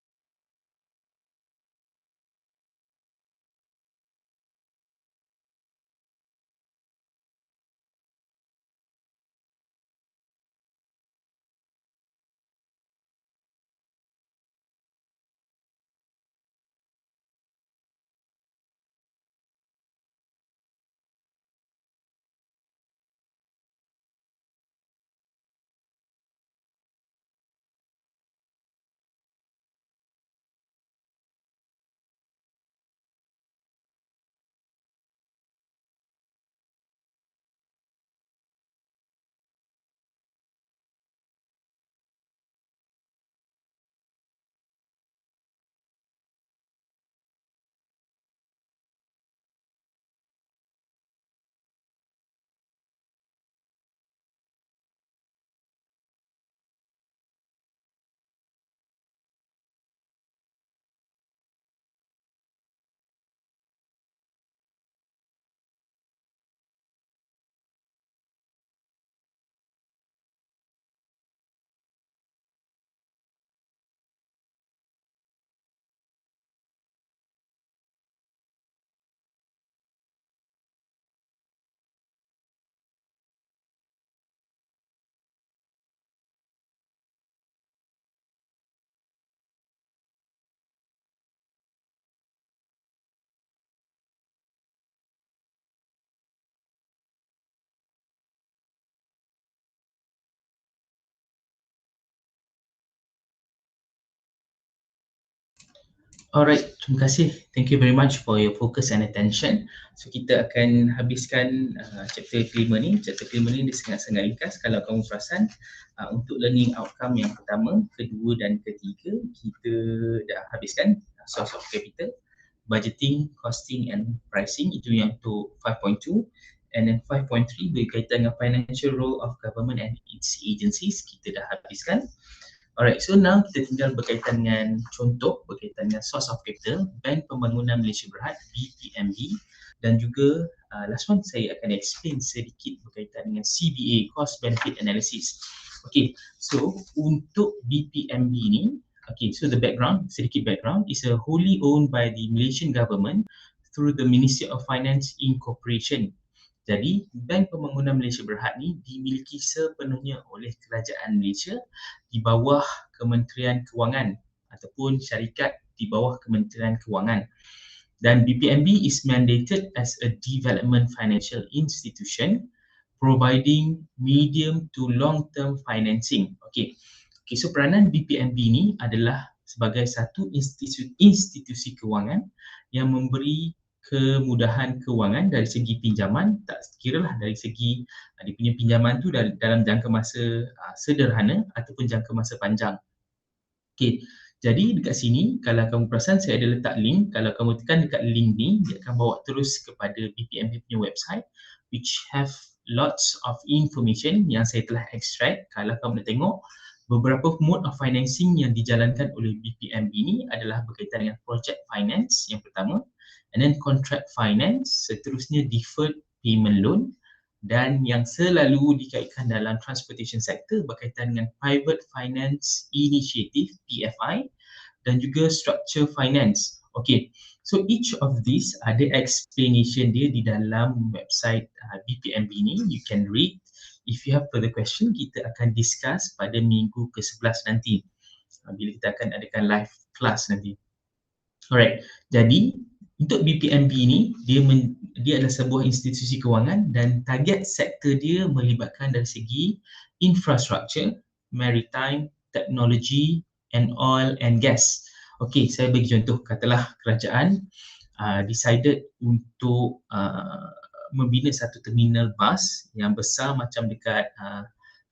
Alright, terima kasih. Thank you very much for your focus and attention. So kita akan habiskan chapter kelima ni. Chapter kelima ni dia sangat-sangat ringkas. Kalau kamu perasan, untuk learning outcome yang pertama, kedua dan ketiga, kita dah habiskan source of capital, budgeting, costing and pricing. Itu yang untuk 5.2. And then 5.3 berkaitan dengan financial role of government and its agencies. Kita dah habiskan. Alright, so now kita tinggal berkaitan dengan contoh, berkaitan dengan source of capital, Bank Pembangunan Malaysia Berhad, BPMB, dan juga last one saya akan explain sedikit berkaitan dengan CBA, Cost Benefit Analysis. Okay, so untuk BPMB ni, okay, so the background, sedikit background, is a wholly owned by the Malaysian government through the Ministry of Finance Incorporation. Jadi, Bank Pembangunan Malaysia Berhad ni dimiliki sepenuhnya oleh Kerajaan Malaysia di bawah Kementerian Kewangan ataupun syarikat di bawah Kementerian Kewangan. Dan BPMB is mandated as a development financial institution providing medium to long term financing. Okay, so peranan BPMB ni adalah sebagai satu institusi kewangan yang memberi kemudahan kewangan dari segi pinjaman, tak kiralah dari segi dia punya pinjaman tu dalam jangka masa sederhana ataupun jangka masa panjang. Okey, jadi dekat sini kalau kamu perasan saya ada letak link, kalau kamu tekan dekat link ni dia akan bawa terus kepada BPMB punya website which have lots of information yang saya telah extract. Kalau kamu nak tengok beberapa mode of financing yang dijalankan oleh BPMB ni adalah berkaitan dengan project finance yang pertama, and then contract finance, seterusnya deferred payment loan, dan yang selalu dikaitkan dalam transportation sector berkaitan dengan private finance initiative PFI dan juga structure finance. Okay, so each of these ada explanation dia di dalam website BPMB ni. You can read. If you have further question, kita akan discuss pada minggu ke-11 nanti bila kita akan adakan live class nanti. Alright, jadi untuk BPMB ni dia adalah sebuah institusi kewangan dan target sektor dia melibatkan dari segi infrastructure, maritime, technology and oil and gas. Okey, saya bagi contoh, katalah kerajaan decided untuk membina satu terminal bas yang besar macam dekat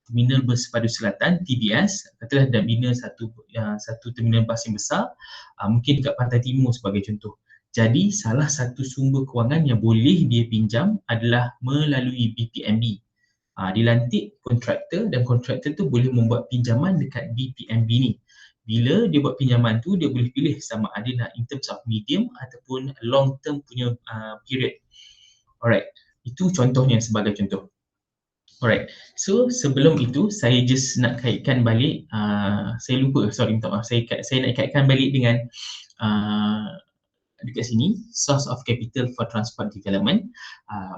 Terminal Bus Padu Selatan TBS, katalah dah bina satu terminal bas yang besar, mungkin dekat Pantai Timur sebagai contoh. Jadi salah satu sumber kewangan yang boleh dia pinjam adalah melalui BPMB. Dilantik kontraktor dan kontraktor tu boleh membuat pinjaman dekat BPMB ni. Bila dia buat pinjaman tu, dia boleh pilih sama ada nak in terms of medium ataupun long term punya period. Alright, itu contohnya sebagai contoh. Alright, so sebelum itu saya just nak kaitkan balik, saya lupa, sorry minta maaf, saya nak kaitkan balik dengan dekat sini, source of capital for transport development.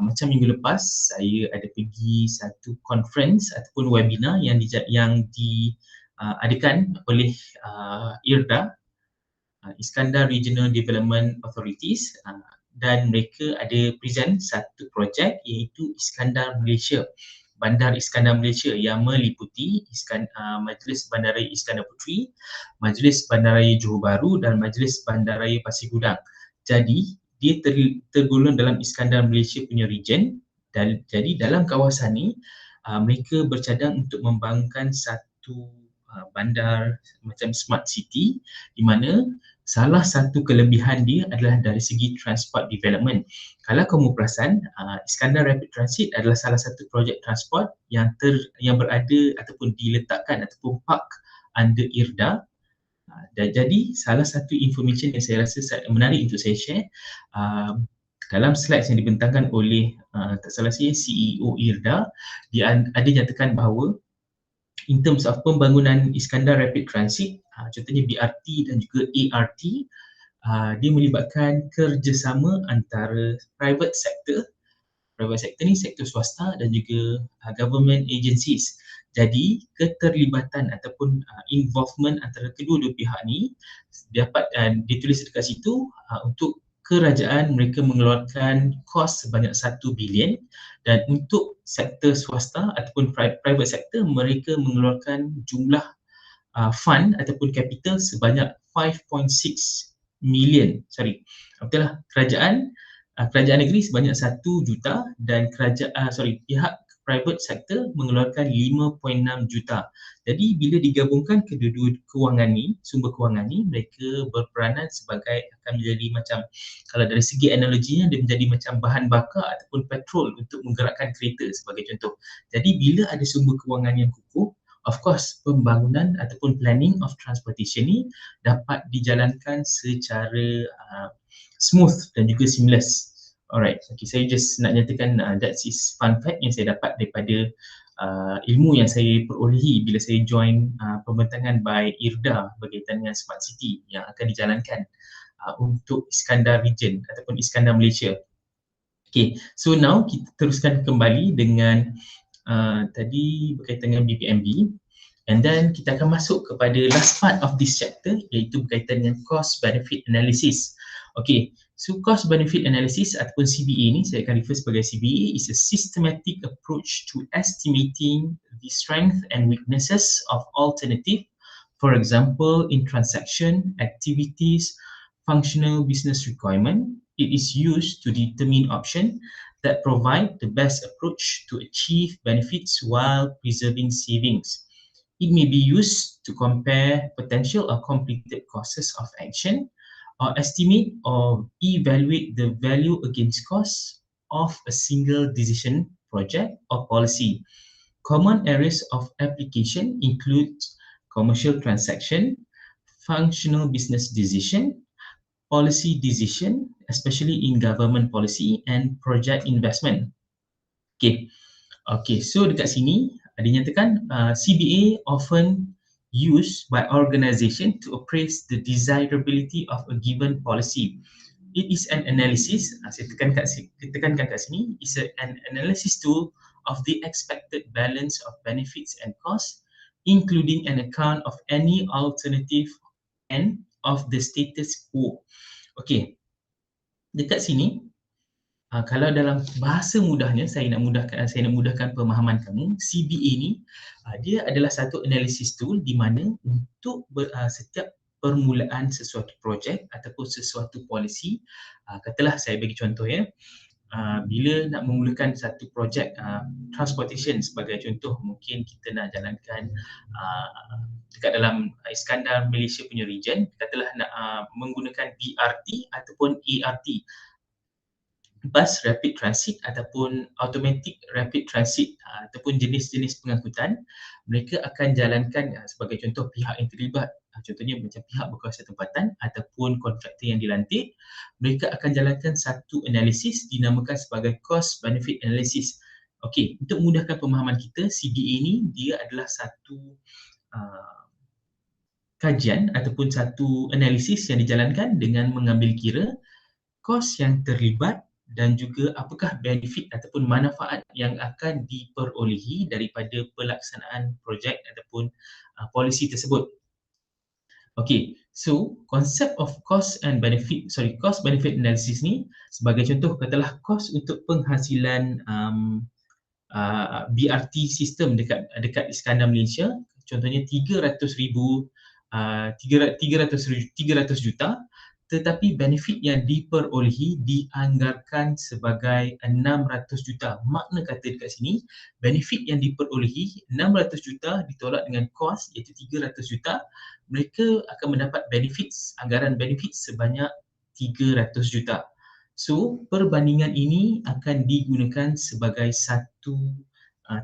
Macam minggu lepas saya ada pergi satu conference ataupun webinar yang diadakan oleh IRDA, Iskandar Regional Development Authorities, dan mereka ada present satu projek iaitu Iskandar Malaysia, Bandar Iskandar Malaysia yang meliputi Majlis Bandaraya Iskandar Puteri, Majlis Bandaraya Johor Bahru dan Majlis Bandaraya Pasir Gudang. Jadi dia tergolong dalam Iskandar Malaysia punya region, dan jadi dalam kawasan ni mereka bercadang untuk membangunkan satu bandar macam smart city, di mana salah satu kelebihan dia adalah dari segi transport development. Kalau kamu perasan, Iskandar Rapid Transit adalah salah satu projek transport yang berada ataupun diletakkan ataupun park under IRDA. Dan jadi salah satu information yang saya rasa menarik untuk saya share, dalam slides yang dibentangkan oleh tak salah saya CEO IRDA, dia ada nyatakan bahawa in terms of pembangunan Iskandar Rapid Transit, contohnya BRT dan juga ART, dia melibatkan kerjasama antara private sector ni sektor swasta dan juga government agencies. Jadi keterlibatan ataupun involvement antara kedua-dua pihak ni dapat ditulis dekat situ. Untuk kerajaan mereka mengeluarkan kos sebanyak 1 bilion, dan untuk sektor swasta ataupun private sector mereka mengeluarkan jumlah fund ataupun capital sebanyak 5.6 million, betul lah, kerajaan negeri sebanyak 1 juta dan pihak private sector mengeluarkan 5.6 juta. Jadi bila digabungkan kedua-dua kewangan ni, sumber kewangan ni, mereka berperanan sebagai akan menjadi macam, kalau dari segi analoginya, dia menjadi macam bahan bakar ataupun petrol untuk menggerakkan kereta sebagai contoh. Jadi bila ada sumber kewangan yang kukuh, of course pembangunan ataupun planning of transportation ni dapat dijalankan secara smooth dan juga seamless. Alright, okay, saya just nak nyatakan that is fun fact yang saya dapat daripada ilmu yang saya perolehi bila saya join pembentangan by IRDA berkaitan dengan Smart City yang akan dijalankan untuk Iskandar region ataupun Iskandar Malaysia. Okay, so now kita teruskan kembali dengan tadi berkaitan dengan BPMB, and then kita akan masuk kepada last part of this chapter, iaitu berkaitan dengan cost benefit analysis. Okay, so cost benefit analysis ataupun CBA ni, saya akan refer sebagai CBA, is a systematic approach to estimating the strength and weaknesses of alternative, for example in transaction, activities, functional business requirement. It is used to determine option that provide the best approach to achieve benefits while preserving savings. It may be used to compare potential or completed costs of action, or estimate or evaluate the value against cost of a single decision, project or policy. Common areas of application include commercial transaction, functional business decision, policy decision, especially in government policy and project investment. Okay, so dekat sini dinyatakan CBA often used by organization to appraise the desirability of a given policy. It is an analysis, saya tekankan kat sini, is an analysis tool of the expected balance of benefits and costs, including an account of any alternative and of the status quo. Okay, dekat sini, kalau dalam bahasa mudahnya, saya nak mudahkan pemahaman kamu, CBA ni dia adalah satu analisis tool di mana untuk setiap permulaan sesuatu projek ataupun sesuatu polisi, katalah saya bagi contoh ya, bila nak memulakan satu projek transportation sebagai contoh, mungkin kita nak jalankan dekat dalam Iskandar Malaysia punya region, katalah nak menggunakan BRT ataupun ART, bus rapid transit ataupun automatic rapid transit ataupun jenis-jenis pengangkutan, mereka akan jalankan sebagai contoh pihak yang terlibat, contohnya macam pihak berkuasa tempatan ataupun kontraktor yang dilantik, mereka akan jalankan satu analisis dinamakan sebagai cost benefit analysis. Okey, untuk memudahkan pemahaman kita, CBA ni dia adalah satu kajian ataupun satu analisis yang dijalankan dengan mengambil kira kos yang terlibat dan juga apakah benefit ataupun manfaat yang akan diperolehi daripada pelaksanaan projek ataupun polisi tersebut. Okay, so konsep of cost benefit analysis ni, sebagai contoh katalah kos untuk penghasilan BRT sistem dekat Iskandar Malaysia, contohnya 300 juta, tetapi benefit yang diperolehi dianggarkan sebagai 600 juta. Makna kata dekat sini, benefit yang diperolehi 600 juta ditolak dengan kos iaitu 300 juta, mereka akan mendapat anggaran benefit sebanyak 300 juta. So, perbandingan ini akan digunakan sebagai satu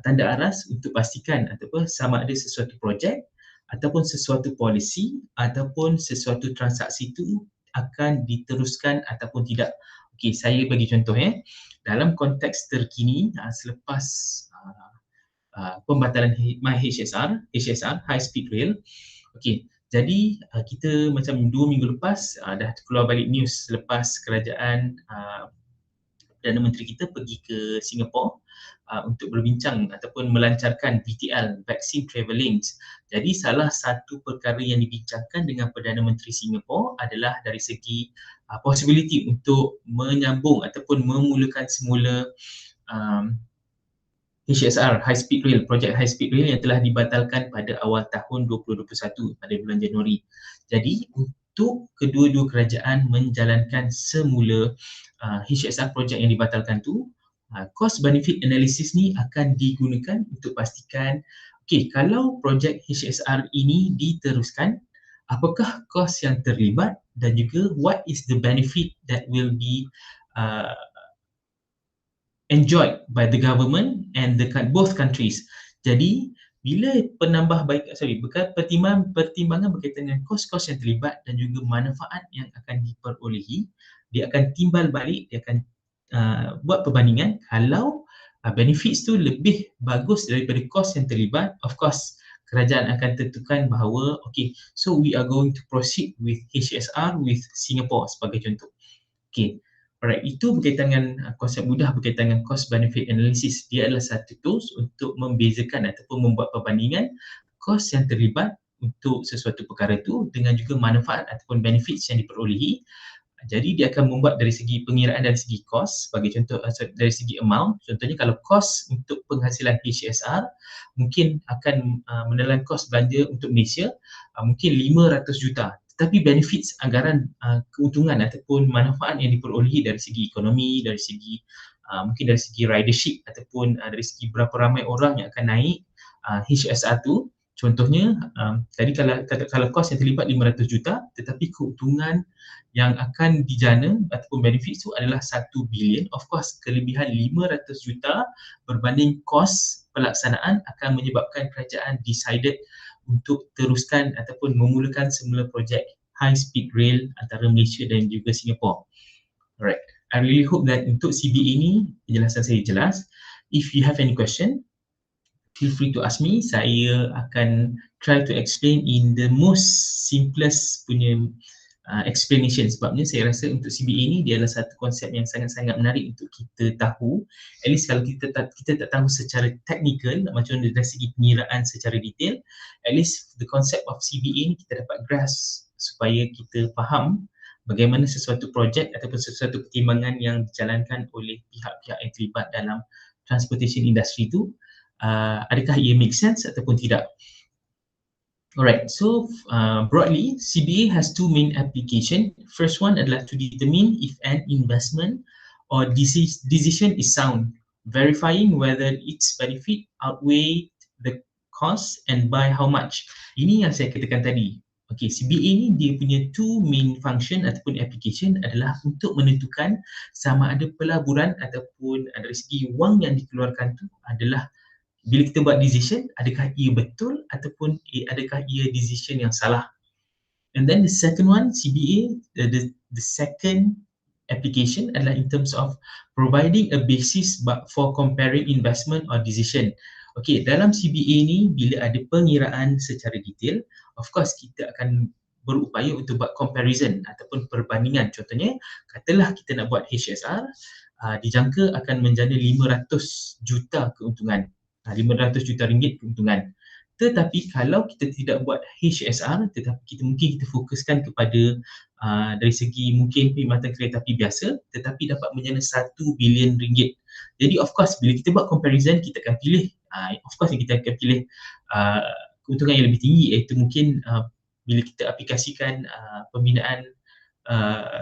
tanda aras untuk pastikan ataupun sama ada sesuatu projek ataupun sesuatu polisi ataupun sesuatu transaksi itu akan diteruskan ataupun tidak. Okey, saya bagi contoh dalam konteks terkini selepas pembatalan HSR, High Speed Rail. Okey, jadi kita macam 2 minggu lepas dah keluar balik news selepas kerajaan Perdana Menteri kita pergi ke Singapura untuk berbincang ataupun melancarkan VTL, Vaccine Travel Lanes. Jadi salah satu perkara yang dibincangkan dengan Perdana Menteri Singapura adalah dari segi possibility untuk menyambung ataupun memulakan semula HSR, High Speed Rail, projek High Speed Rail yang telah dibatalkan pada awal tahun 2021 pada bulan Januari. Jadi untuk kedua-dua kerajaan menjalankan semula HSR projek yang dibatalkan tu, cost benefit analysis ni akan digunakan untuk pastikan kalau projek HSR ini diteruskan, apakah kos yang terlibat dan juga what is the benefit that will be uh, enjoyed by the government and both countries. Jadi bila pertimbangan berkaitan dengan kos-kos yang terlibat dan juga manfaat yang akan diperolehi, dia akan timbal balik, dia akan buat perbandingan. Kalau benefits tu lebih bagus daripada kos yang terlibat, of course kerajaan akan tentukan bahawa so we are going to proceed with HSR with Singapore sebagai contoh. Alright, itu berkaitan dengan konsep mudah berkaitan dengan cost benefit analysis. Dia adalah satu tools untuk membezakan ataupun membuat perbandingan kos yang terlibat untuk sesuatu perkara itu dengan juga manfaat ataupun benefits yang diperolehi. Jadi dia akan membuat dari segi pengiraan dari segi kos, sebagai contoh dari segi amount. Contohnya kalau kos untuk penghasilan HSR mungkin akan menelan kos belanja untuk Malaysia mungkin 500 juta. Tapi benefits anggaran keuntungan ataupun manfaat yang diperolehi dari segi ekonomi, dari segi mungkin dari segi ridership ataupun dari segi berapa ramai orang yang akan naik HSR tu. Contohnya tadi kalau kos yang terlibat 500 juta tetapi keuntungan yang akan dijana ataupun benefits tu adalah 1 bilion. Of course kelebihan 500 juta berbanding kos pelaksanaan akan menyebabkan kerajaan decided untuk teruskan ataupun memulakan semula projek high speed rail antara Malaysia dan juga Singapura. Alright, I really hope that untuk CBA ni penjelasan saya jelas. If you have any question, feel free to ask me. Saya akan try to explain in the most simplest punya explanation, sebabnya saya rasa untuk CBA ni dia adalah satu konsep yang sangat-sangat menarik untuk kita tahu. At least kalau kita tak tahu secara technical macam dari segi pengiraan secara detail, at least the concept of CBA ni kita dapat grasp supaya kita faham bagaimana sesuatu projek ataupun sesuatu pertimbangan yang dijalankan oleh pihak-pihak yang terlibat dalam transportation industry tu adakah ia make sense ataupun tidak. Alright, so broadly, CBA has two main application. First one adalah to determine if an investment or decision is sound, verifying whether its benefit outweigh the cost and by how much. Ini yang saya katakan tadi. CBA ni dia punya two main function ataupun application adalah untuk menentukan sama ada pelaburan ataupun dari segi wang yang dikeluarkan tu adalah bila kita buat decision, adakah ia betul ataupun adakah ia decision yang salah. And then the second one, CBA, the second application adalah in terms of providing a basis for comparing investment or decision. Dalam CBA ni bila ada pengiraan secara detail, of course kita akan berupaya untuk buat comparison ataupun perbandingan. Contohnya, katalah kita nak buat HSR, dijangka akan menjana 500 juta keuntungan. 500 juta ringgit keuntungan. Tetapi kalau kita tidak buat HSR, tetapi kita fokuskan kepada dari segi mungkin perkhidmatan kereta api biasa, tetapi dapat menjana 1 bilion ringgit. Jadi of course bila kita buat comparison, kita akan pilih keuntungan yang lebih tinggi, iaitu mungkin bila kita aplikasikan pembinaan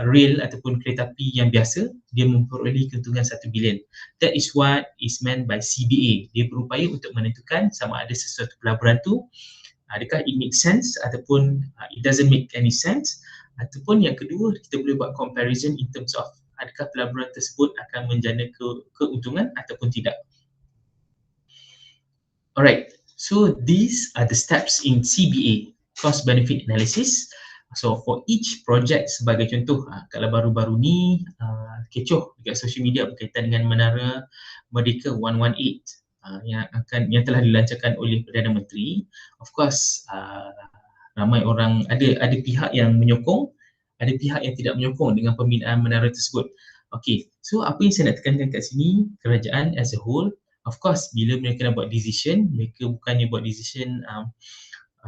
rail ataupun kereta api yang biasa, dia memperoleh keuntungan 1 bilion. That is what is meant by CBA. Dia berupaya untuk menentukan sama ada sesuatu pelaburan tu adakah it make sense ataupun it doesn't make any sense, ataupun yang kedua kita boleh buat comparison in terms of adakah pelaburan tersebut akan menjana keuntungan ataupun tidak. Alright, so these are the steps in CBA, cost benefit analysis. So for each project, sebagai contoh, kalau baru-baru ni kecoh dekat social media berkaitan dengan Menara Merdeka 118 yang telah dilancarkan oleh Perdana Menteri. Of course, ramai orang, ada pihak yang menyokong, ada pihak yang tidak menyokong dengan pembinaan menara tersebut. So apa yang saya nak tekankan kat sini, kerajaan as a whole, of course bila mereka nak buat decision, mereka bukannya buat decision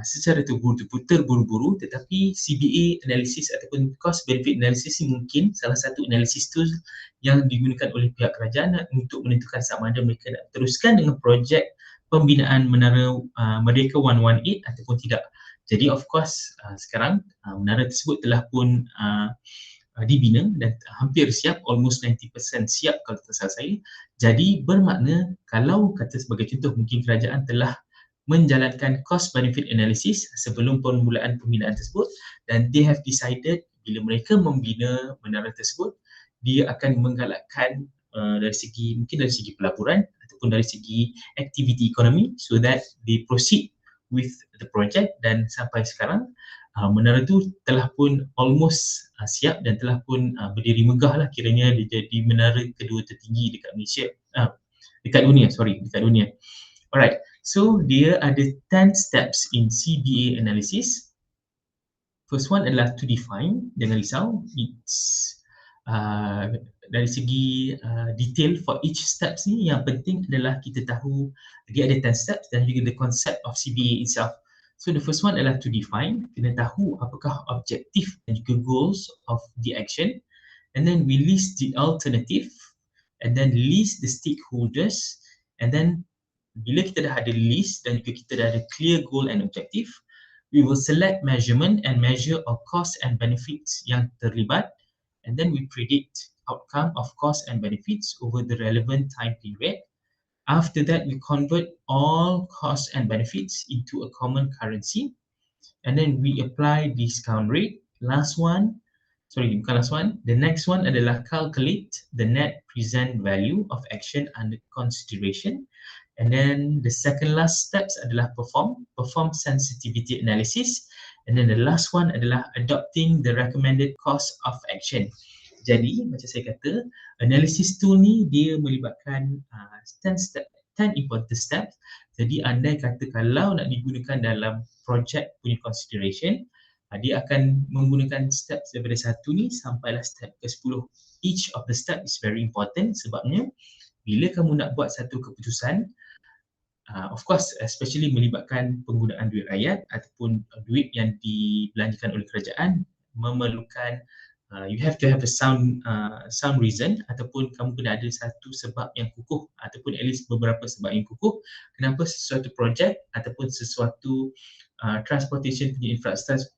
secara terburu-buru, tetapi CBA analysis ataupun cost benefit analysis ni mungkin salah satu analysis tool yang digunakan oleh pihak kerajaan untuk menentukan sama ada mereka nak teruskan dengan projek pembinaan Menara Merdeka 118 ataupun tidak. Jadi of course sekarang menara tersebut telah pun dibina dan hampir siap, almost 90% siap kalau tak salah saya. Jadi bermakna kalau kata sebagai contoh mungkin kerajaan telah menjalankan cost benefit analysis sebelum permulaan pembinaan tersebut dan they have decided bila mereka membina menara tersebut dia akan menggalakkan dari segi mungkin dari segi pelaburan ataupun dari segi activity ekonomi so that they proceed with the project dan sampai sekarang menara tu telah pun almost siap dan telah pun berdiri megah lah kiranya dia jadi menara kedua tertinggi dekat Malaysia dekat dunia. Alright, so dia ada 10 steps in CBA analysis. First one adalah to define, jangan risau, it's dari segi detail for each steps ni yang penting adalah kita tahu dia ada 10 steps dan juga the concept of CBA itself. So the first one adalah to define, kena tahu apakah objektif dan juga goals of the action, and then we list the alternative, and then list the stakeholders, and then bila kita dah ada list dan juga kita dah ada clear goal and objective, we will select measurement and measure of cost and benefits yang terlibat, and then we predict outcome of cost and benefits over the relevant time period. After that, we convert all costs and benefits into a common currency, and then we apply discount rate. The next one adalah calculate the net present value of action under consideration. And then the second last steps adalah perform sensitivity analysis. And then the last one adalah adopting the recommended course of action. Jadi macam saya kata, analysis tool ni dia melibatkan 10 important steps. Jadi andai kata kalau nak digunakan dalam project punya consideration, dia akan menggunakan steps daripada 1 ni sampailah step ke-10. Each of the step is very important sebabnya bila kamu nak buat satu keputusan, of course especially melibatkan penggunaan duit rakyat ataupun duit yang dibelanjakan oleh kerajaan, memerlukan you have to have a sound reason ataupun kamu kena ada satu sebab yang kukuh ataupun at least beberapa sebab yang kukuh kenapa sesuatu projek ataupun sesuatu transportation punya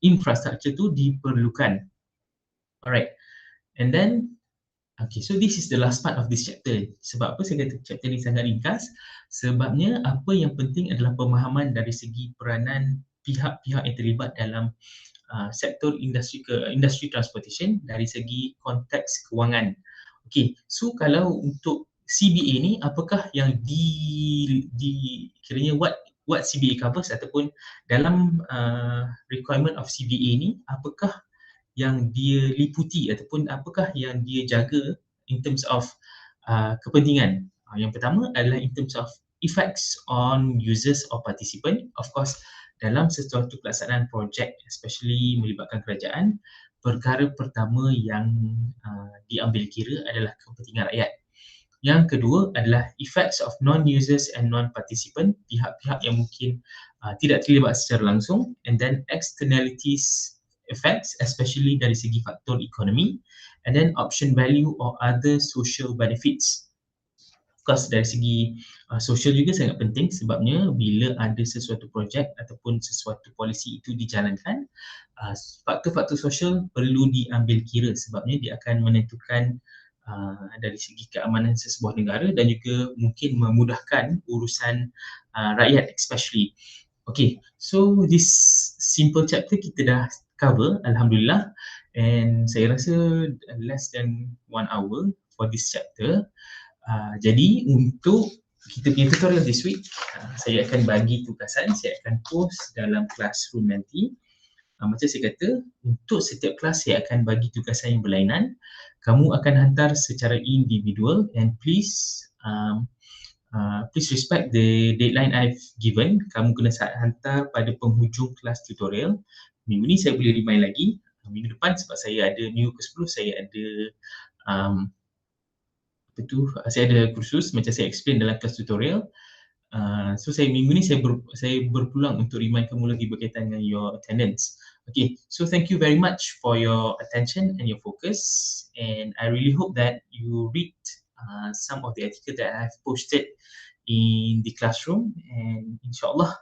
infrastructure tu diperlukan. Alright, and then okay, so this is the last part of this chapter. Sebab apa saya kata chapter ni sangat ringkas? Sebabnya apa yang penting adalah pemahaman dari segi peranan pihak-pihak yang terlibat dalam sektor industri transportation dari segi konteks kewangan. Okay, so kalau untuk CBA ni apakah yang kiranya what CBA covers ataupun dalam requirement of CBA ni apakah yang dia liputi ataupun apakah yang dia jaga in terms of kepentingan. Yang pertama adalah in terms of effects on users or participant. Of course, dalam sesuatu pelaksanaan projek, especially melibatkan kerajaan, perkara pertama yang diambil kira adalah kepentingan rakyat. Yang kedua adalah effects of non-users and non-participant, pihak-pihak yang mungkin tidak terlibat secara langsung, and then externalities effects, especially dari segi faktor ekonomi, and then option value or other social benefits. Of course, dari segi social juga sangat penting sebabnya bila ada sesuatu projek ataupun sesuatu polisi itu dijalankan, faktor-faktor social perlu diambil kira sebabnya dia akan menentukan dari segi keamanan sesebuah negara dan juga mungkin memudahkan urusan rakyat especially. Okay, so this simple chapter kita dah cover, Alhamdulillah, and saya rasa less than 1 hour for this chapter. Jadi untuk kita punya tutorial this week, saya akan bagi tugasan, saya akan post dalam classroom nanti. Macam saya kata, untuk setiap kelas saya akan bagi tugasan yang berlainan. Kamu akan hantar secara individual and please respect the deadline I've given. Kamu kena hantar pada penghujung kelas tutorial. Minggu ni saya boleh remind lagi. Minggu depan sebab saya ada minggu ke-10 saya ada saya ada kursus macam saya explain dalam kelas tutorial. So minggu ni saya berpeluang untuk remind kamu lagi berkaitan dengan your attendance. Okay, so thank you very much for your attention and your focus, and I really hope that you read some of the article that I have posted in the classroom, and insyaAllah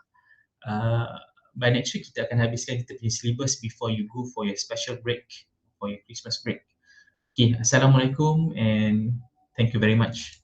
by next week kita akan habiskan kita punya syllabus before you go for your special break, for your Christmas break. Okay, Assalamualaikum and thank you very much.